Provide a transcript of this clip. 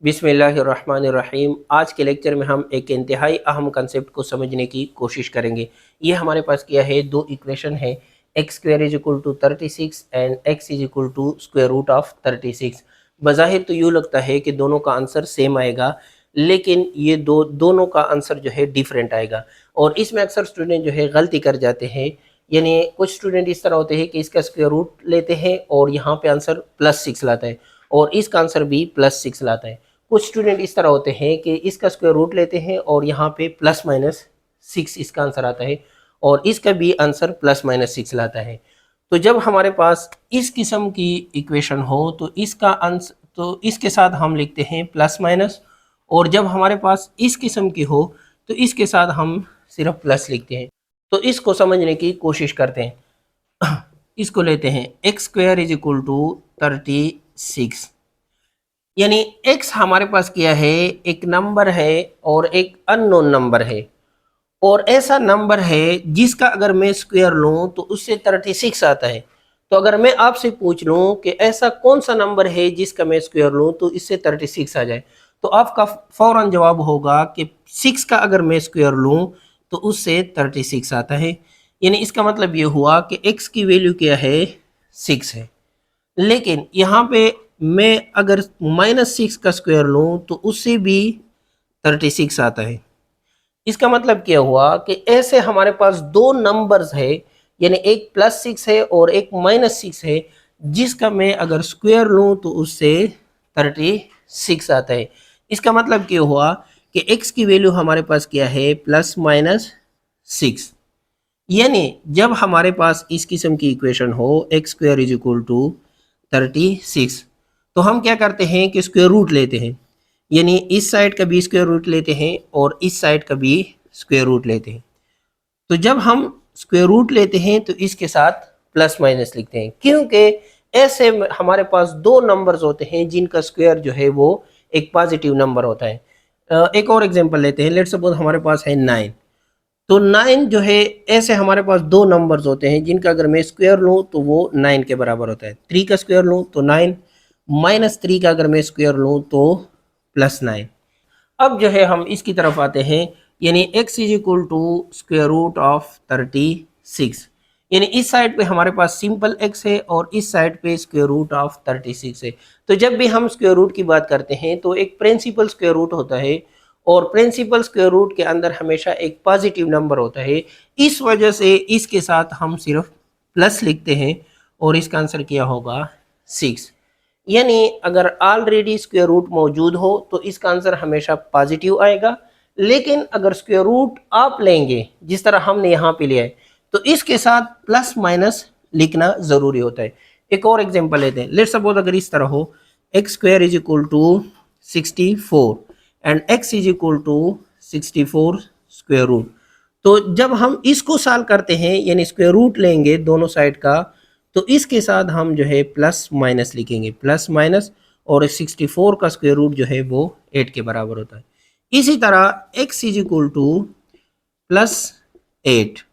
बिस्मिल्लाहिर्रहमानिर्रहीम। आज के लेक्चर में हम एक इंतहाई अहम कंसेप्ट को समझने की कोशिश करेंगे। ये हमारे पास क्या है, दो इक्वेशन है, X square is equal to 36 and X is equal to square root of 36। बज़ाहिर तो यूँ लगता है कि दोनों का आंसर सेम आएगा, लेकिन ये दोनों का आंसर जो है डिफरेंट आएगा। और इसमें अक्सर स्टूडेंट जो है गलती कर जाते हैं। यानी कुछ स्टूडेंट इस तरह होते हैं कि इसका स्क्वायर रूट लेते हैं और यहाँ पे आंसर +6 लाता है, और इसका आंसर भी +6 लाता है। कुछ स्टूडेंट इस तरह होते हैं कि इसका स्क्वायर रूट लेते हैं और यहाँ पे +-6 इसका आंसर आता है, और इसका भी आंसर +-6 लाता है। तो जब हमारे पास इस किस्म की इक्वेशन हो तो इसका आंसर, तो इसके साथ हम लिखते हैं +-, और जब हमारे पास इस किस्म की हो तो इसके साथ हम सिर्फ प्लस लिखते हैं। तो इसको समझने की कोशिश करते हैं। इसको लेते हैं X square is equal to 36, यानी x हमारे पास क्या है, एक नंबर है और एक अननोन नंबर है, और ऐसा नंबर है जिसका अगर मैं स्क्वायर लूं तो उससे 36 आता है। तो अगर मैं आपसे पूछ लूं कि ऐसा कौन सा नंबर है जिसका मैं स्क्वायर लूं तो इससे 36 आ जाए, तो आपका फौरन जवाब होगा कि 6 का अगर मैं स्क्वायर लूं तो उससे 36 आता है। यानी इसका मतलब ये हुआ कि x की वैल्यू क्या है, 6 है। लेकिन यहाँ पे मैं अगर -6 का स्क्वायर लूँ तो उससे भी 36 आता है। इसका मतलब क्या हुआ कि ऐसे हमारे पास दो नंबर्स है, यानी एक +6 है और एक -6 है, जिसका मैं अगर स्क्वायर लूँ तो उससे 36 आता है। इसका मतलब क्या हुआ कि x की वैल्यू हमारे पास क्या है, +-6। यानी जब हमारे पास इस किस्म की इक्वेशन हो X square is equal to 36, तो हम क्या करते हैं कि स्क्वायर रूट लेते हैं। यानी इस साइड का भी स्क्वायर रूट लेते हैं और इस साइड का भी स्क्वायर रूट लेते हैं। तो जब हम स्क्वायर रूट लेते हैं तो इसके साथ +- लिखते हैं, क्योंकि ऐसे हमारे पास दो नंबर्स होते हैं जिनका स्क्वायर जो है वो एक पॉजिटिव नंबर होता है। एक और एग्जांपल लेते हैं। लेट्स सपोज हमारे पास है 9। तो 9 जो है, ऐसे हमारे पास दो नंबर्स होते हैं जिनका अगर मैं स्क्वायर लूँ तो वो 9 के बराबर होता है। 3 का स्क्वायर लूँ तो 9, -3 का अगर मैं स्क्वायर लूँ तो +9। अब जो है हम इसकी तरफ आते हैं, यानी x is equal to square root of 36। यानी इस साइड पे हमारे पास सिंपल x है और इस साइड पे स्क्वायर रूट ऑफ 36 है। तो जब भी हम स्क्वायर रूट की बात करते हैं तो एक प्रिंसिपल स्क्वायर रूट होता है, और प्रिंसिपल स्क्वायर रूट के अंदर हमेशा एक पॉजिटिव नंबर होता है। इस वजह से इसके साथ हम सिर्फ प्लस लिखते हैं, और इसका आंसर क्या होगा, 6। यानी अगर ऑलरेडी स्क्वायर रूट मौजूद हो तो इसका आंसर हमेशा पॉजिटिव आएगा, लेकिन अगर स्क्वायर रूट आप लेंगे जिस तरह हमने यहाँ पे लिया है तो इसके साथ +- लिखना ज़रूरी होता है। एक और एग्जांपल लेते हैं। लेट्स सपोज अगर इस तरह हो X square is equal to 64 and x is equal to 64 square root. तो जब हम इसको सॉल्व करते हैं, यानी स्क्वायर रूट लेंगे दोनों साइड का, तो इसके साथ हम जो है +- लिखेंगे, +-, और 64 का स्क्वायर रूट जो है वो 8 के बराबर होता है। इसी तरह x इज इक्वल टू +8